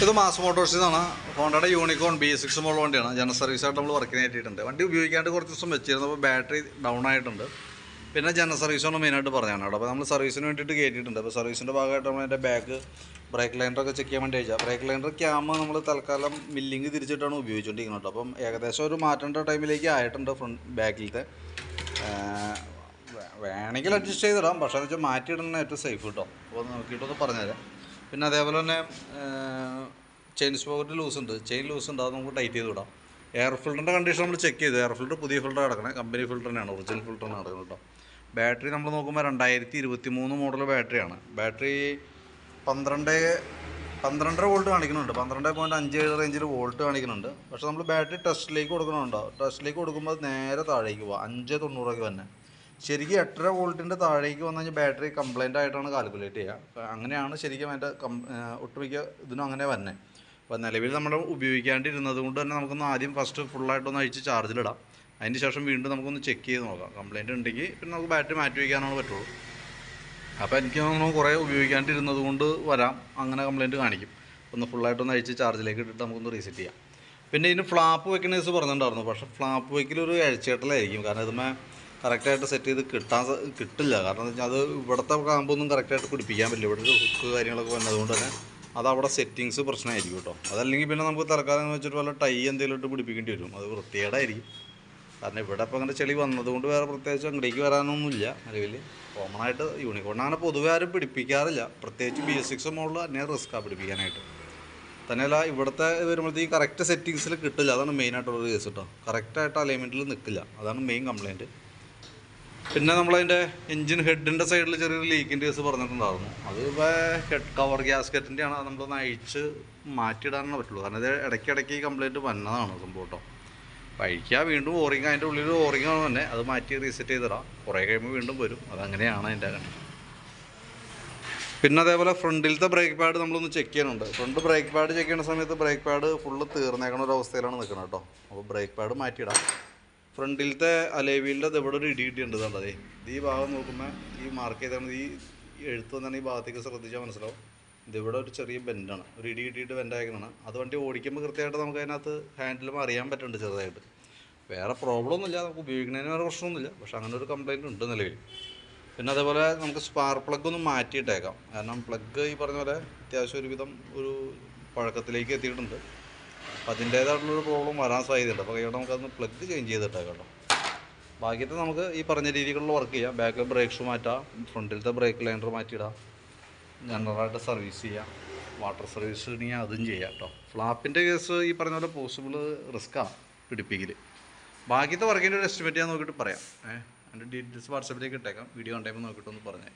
ഇത് മാസ് മോട്ടോഴ്സിൽ നിന്നാണ്. ഹോണ്ടയുടെ യൂണിക്കോൺ B6 മോഡൽ വണ്ടിയാണ്. ജനറൽ സർവീസായിട്ട് നമ്മൾ വർക്കിന് കയറ്റിയിട്ടുണ്ട്. വണ്ടി ഉപയോഗിക്കാണ്ട് കുറച്ച് ദിവസം വെച്ചിരുന്നു. അപ്പോൾ ബാറ്ററി ഡൗൺ ആയിട്ടുണ്ട്. പിന്നെ ജനറൽ സർവീസാണ് മെയിനായിട്ട് പറഞ്ഞതാണ് അവിടെ. അപ്പോൾ നമ്മൾ സർവീസിന് വേണ്ടിയിട്ട് കയറ്റിയിട്ടുണ്ട്. അപ്പോൾ സർവീസിൻ്റെ ഭാഗമായിട്ട് നമ്മൾ അതിൻ്റെ ബാക്ക് ബ്രേക്ക് ലൈനറൊക്കെ ചെക്ക് ചെയ്യാൻ വേണ്ടി അയച്ചാൽ ബ്രേക്ക് ലൈനർ ക്യാമ നമ്മൾ തൽക്കാലം മില്ലിങ് തിരിച്ചിട്ടാണ് ഉപയോഗിച്ചുകൊണ്ടിരിക്കുന്നത് കേട്ടോ. അപ്പം ഏകദേശം ഒരു മാറ്റേണ്ട ടൈമിലേക്ക് ആയിട്ടുണ്ട് ഫ്രണ്ട് ബാക്കിലത്തെ. വേണമെങ്കിൽ അഡ്ജസ്റ്റ് ചെയ്തിടാം, പക്ഷേ എന്ന് വെച്ചാൽ മാറ്റിയിടുന്ന ഏറ്റവും സേഫ് കേട്ടോ. അപ്പോൾ നോക്കിയിട്ടൊന്ന് പറഞ്ഞുതരാം. പിന്നെ അതേപോലെ തന്നെ ചെയിൻ സ്പോക്കറ്റ് ലൂസ് ഉണ്ട്, ചെയിൻ ലൂസ് ഉണ്ട്, അത് നമുക്ക് ടൈറ്റ് ചെയ്ത് വിടാം. എയർ ഫിൽറ്ററിൻ്റെ കണ്ടീഷൻ നമ്മൾ ചെക്ക് ചെയ്തു. എയർ ഫിൽറ്റർ പുതിയ ഫിൽറ്റർ കിടക്കണേ, കമ്പനി ഫിൽറ്റർ തന്നെയാണ്, ഒറിജിനൽ ഫിൽറ്റർ നടക്കുന്നത് കേട്ടോ. ബാറ്ററി നമ്മൾ നോക്കുമ്പോൾ 2023 മോഡൽ ബാറ്ററിയാണ്. ബാറ്ററി 12 വോൾട്ട് കാണിക്കുന്നുണ്ട്, 12.57 റേഞ്ചിൽ വോൾട്ട് കാണിക്കുന്നുണ്ട്. പക്ഷേ നമ്മൾ ബാറ്ററി ടെസ്റ്റിലേക്ക് കൊടുക്കണമുണ്ടോ, ടെസ്റ്റിലേക്ക് കൊടുക്കുമ്പോൾ നേരെ താഴേക്ക് പോവാം, 590 തന്നെ. ശരിക്കും 8.5 വോൾട്ടിൻ്റെ താഴേക്ക് വന്നു കഴിഞ്ഞാൽ ബാറ്ററി കംപ്ലൈൻ്റ് ആയിട്ടാണ് കാൽക്കുലേറ്റ് ചെയ്യുക. അങ്ങനെയാണ് ശരിക്കും അതിൻ്റെ ഒട്ടുമിക്ക ഇതിനും അങ്ങനെ വന്നെ. അപ്പോൾ നിലവിൽ നമ്മൾ ഉപയോഗിക്കാണ്ടിരുന്നത് കൊണ്ട് തന്നെ നമുക്കൊന്ന് ആദ്യം ഫസ്റ്റ് ഫുള്ളായിട്ടൊന്ന് അഴിച്ച് ചാർജിലിടാം. അതിന് ശേഷം വീണ്ടും നമുക്കൊന്ന് ചെക്ക് ചെയ്ത് നോക്കാം. കംപ്ലൈൻറ്റ് ഉണ്ടെങ്കിൽ പിന്നെ നമുക്ക് ബാറ്ററി മാറ്റി വയ്ക്കാനാണ് പറ്റുള്ളൂ. അപ്പോൾ എനിക്ക് തോന്നുന്നു കുറേ ഉപയോഗിക്കാണ്ടിരുന്നത് കൊണ്ട് വരാം അങ്ങനെ കംപ്ലൈൻറ്റ് കാണിക്കും. ഒന്ന് ഫുള്ളായിട്ടൊന്ന് അഴിച്ച് ചാർജിലേക്ക് ഇട്ടിട്ട് നമുക്കൊന്ന് റീസെറ്റ് ചെയ്യാം. പിന്നെ ഇതിന് ഫ്ലാപ്പ് വെക്കുന്ന കേസ് പറഞ്ഞിട്ടുണ്ടായിരുന്നു. പക്ഷേ ഫ്ലാപ്പ് വെക്കലൊരു അഴിച്ചേട്ടലായിരിക്കും. കാരണം ഇതുമേ കറക്റ്റായിട്ട് സെറ്റ് ചെയ്ത് കിട്ടില്ല. കാരണം എന്താ വെച്ചാൽ അത് ഇവിടുത്തെ കാമ്പൊന്നും കറക്റ്റായിട്ട് പിടിപ്പിക്കാൻ പറ്റില്ല. ഇവിടെ ഒരു ഹുക്ക് കാര്യങ്ങളൊക്കെ വന്നതുകൊണ്ട് തന്നെ അതവിടെ സെറ്റിങ്സ് പ്രശ്നമായിരിക്കും കേട്ടോ. അതല്ലെങ്കിൽ പിന്നെ നമുക്ക് തൽക്കാലം എന്ന് വെച്ചിട്ട് വല്ല ടൈ എന്തെങ്കിലും ഇട്ട് പിടിപ്പിക്കേണ്ടി വരും. അത് വൃത്തികേടായിരിക്കും. കാരണം ഇവിടെ ഇപ്പോൾ അങ്ങനെ ചെളി വന്നതുകൊണ്ട് വേറെ പ്രത്യേകിച്ച് അങ്ങടേക്ക് വരാനൊന്നുമില്ല. നിലവിൽ കോമണായിട്ട് യൂണിക്കോൺ അങ്ങനെ പൊതുവെ ആരും പിടിപ്പിക്കാറില്ല. പ്രത്യേകിച്ച് B6 മോഡൽ തന്നെ റിസ്ക്കാണ് പിടിപ്പിക്കാനായിട്ട്. തന്നെയല്ല ഇവിടുത്തെ വരുമ്പോഴത്തേക്ക് കറക്റ്റ് സെറ്റിങ്സിൽ കിട്ടില്ല. അതാണ് മെയിനായിട്ടുള്ളൊരു കേസ് കേട്ടോ. കറക്റ്റായിട്ട് അലൈൻമെൻറ്റിൽ നിൽക്കില്ല, അതാണ് മെയിൻ കംപ്ലയിൻറ്റ്. പിന്നെ നമ്മളതിൻ്റെ എൻജിൻ ഹെഡിൻ്റെ സൈഡിൽ ചെറിയൊരു ലീക്കിൻ്റെ കേസ് പറഞ്ഞിട്ടുണ്ടായിരുന്നു. അത് ഇപ്പോൾ ഹെഡ് കവർ ഗ്യാസ്കറ്റിൻ്റെയാണ്. അത് നമ്മളൊന്ന് അഴിച്ച് മാറ്റിയിടാനേ പറ്റുള്ളൂ. കാരണം ഇത് ഇടയ്ക്കിടയ്ക്ക് കംപ്ലൈൻറ്റ് വന്നതാണ് സംഭവം കേട്ടോ. അപ്പോൾ അഴിക്കുക, വീണ്ടും ഓറിങ്, അതിൻ്റെ ഉള്ളിൽ ഓറിങ് ആണ് തന്നെ, അത് മാറ്റി റീസെറ്റ് ചെയ്തിടാം. കുറേ കഴിയുമ്പോൾ വീണ്ടും വരും. അതങ്ങനെയാണ് അതിൻ്റെ കണ്ടീഷൻ. പിന്നെ അതേപോലെ ഫ്രണ്ടിലത്തെ ബ്രേക്ക് പാഡ് നമ്മളൊന്ന് ചെക്ക് ചെയ്യാനുണ്ട്. ഫ്രണ്ട് ബ്രേക്ക് പാഡ് ചെക്ക് ചെയ്യുന്ന സമയത്ത് ബ്രേക്ക് പാഡ് ഫുള്ള് തീർന്നേക്കണ ഒരു അവസ്ഥയിലാണ് നിൽക്കുന്നത് കേട്ടോ. അപ്പോൾ ബ്രേക്ക് പാഡ് മാറ്റിയിടാം. ഫ്രണ്ടിലത്തെ അലേവീലിൻ്റെ ഇത് ഇവിടെ ഒരു ഇടി കിട്ടിയിട്ടുണ്ട് കണ്ടതേ. ഇത് ഈ ഭാഗം നോക്കുമ്പോൾ ഈ മാർക്ക് ചെയ്താണ്, ഈ എഴുത്ത് വന്നാണ് ഈ ഭാഗത്തേക്ക് ശ്രദ്ധിച്ചാൽ മനസ്സിലാവും. ഇതിവിടെ ഒരു ചെറിയ ബെൻഡാണ്, ഒരു ഇടി കിട്ടിയിട്ട് ബെൻഡായിരിക്കണം. അത് വണ്ടി ഓടിക്കുമ്പോൾ കൃത്യമായിട്ട് നമുക്ക് അതിനകത്ത് ഹാൻഡിലും അറിയാൻ പറ്റുന്നുണ്ട് ചെറുതായിട്ട്. വേറെ പ്രോബ്ലം ഒന്നുമില്ല, നമുക്ക് ഉപയോഗിക്കുന്നതിന് വേറെ പ്രശ്നമൊന്നുമില്ല. പക്ഷേ അങ്ങനെ ഒരു കംപ്ലയിൻറ്റ് ഉണ്ട് നിലവിൽ. പിന്നെ അതേപോലെ നമുക്ക് സ്പാർക്ക് പ്ലഗ് ഒന്ന് മാറ്റിയിട്ടേക്കാം. കാരണം പ്ലഗ് ഈ പറഞ്ഞ പോലെ അത്യാവശ്യം ഒരുവിധം ഒരു പഴക്കത്തിലേക്ക് എത്തിയിട്ടുണ്ട്. അപ്പോൾ അതിൻ്റേതായിട്ടുള്ളൊരു പ്രോബ്ലം വരാൻ സാധ്യതയുണ്ട്. അപ്പോൾ ഇവിടെ നമുക്കതൊന്ന് പ്ലഗ് ചേഞ്ച് ചെയ്തിട്ടേക്കാം കേട്ടോ. ബാക്കിയത്തെ നമുക്ക് ഈ പറഞ്ഞ രീതികളിൽ വർക്ക് ചെയ്യാം. ബാക്കിൽ ബ്രേക്ക് ഷൂ മാറ്റാം, ഫ്രണ്ടിലത്തെ ബ്രേക്ക് ലൈനർ മാറ്റിയിടാം, ജനറലായിട്ട് സർവീസ് ചെയ്യാം, വാട്ടർ സർവീസ് ഉണ്ടെങ്കിൽ അതും ചെയ്യാം കേട്ടോ. ഫ്ലാപ്പിൻ്റെ കേസ് ഈ പറഞ്ഞ പോലെ പോസിബിൾ റിസ്ക്കാണ് പിടിപ്പിക്കൽ. ബാക്കിയത്തെ വർക്കിൻ്റെ ഒരു എസ്റ്റിമേറ്റ് ഞാൻ നോക്കിയിട്ട് പറയാം. അതിൻ്റെ ഡീറ്റെയിൽസ് വാട്സാപ്പിലേക്ക് ഇട്ടേക്കാം. വീഡിയോ കണ്ടപ്പോൾ നോക്കിയിട്ടൊന്ന് പറഞ്ഞാൽ